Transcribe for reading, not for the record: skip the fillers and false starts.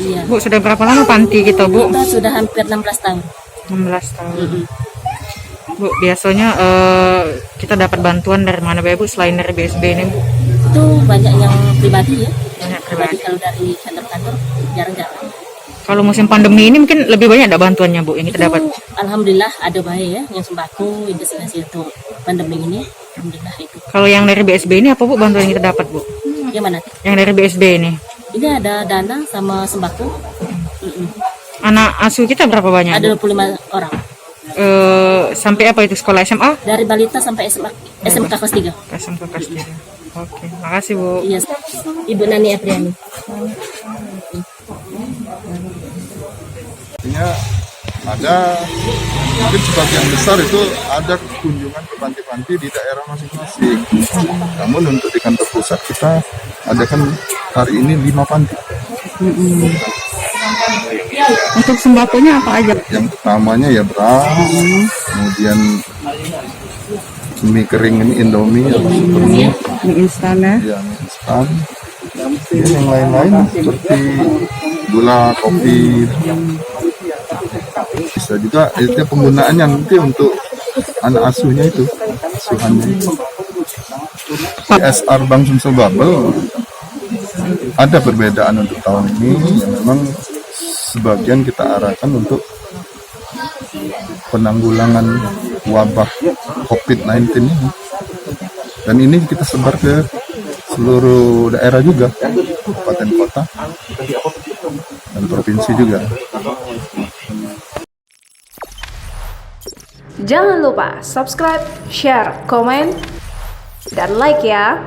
Iya. Bu, sudah berapa lama panti gitu, Bu? Kita sudah hampir 16 tahun. 16 tahun. Bu, biasanya kita dapat bantuan dari mana, Bu, selain dari BSB ini, Bu? Itu banyak yang pribadi ya. Banyak pribadi. Kalau dari kantor-kantor jarang-jarang. Kalau musim pandemi ini mungkin lebih banyak ada bantuannya, Bu, yang kita dapat? Alhamdulillah ada banyak ya, yang sembako, yang destinasi untuk pandemi ini. Alhamdulillah itu. Kalau yang dari BSB ini apa, Bu, bantuan yang kita dapat, Bu? Yang mana? Yang dari BSB ini? Ini ada dana sama sembako. Anak asuh kita berapa banyak, Ada Bu? 25 orang. Sampai apa itu, sekolah SMA? Dari balita sampai SMK kelas 3. SMK kelas 3. Oke, makasih, Bu. Iya. Ibu Nani Apriani. Artinya ada mungkin sebagian besar itu ada kunjungan ke panti-panti di daerah masing-masing. Namun untuk di kantor pusat kita adakan hari ini 5 panti. Untuk sembakonya apa aja? Yang utamanya ya beras, kemudian mie kering ini Indomie atau Supermie, Mie instan ya? ya mie instan. Ya, yang lain-lain seperti gula, kopi. Bisa juga itu penggunaannya nanti untuk anak asuhnya itu, asuhannya itu. SR Bank Sumsel Babel ada perbedaan untuk tahun ini yang memang sebagian kita arahkan untuk penanggulangan wabah COVID-19 ini. Dan ini kita sebar ke seluruh daerah juga, kabupaten kota dan provinsi juga. Jangan lupa subscribe, share, komen, dan like ya.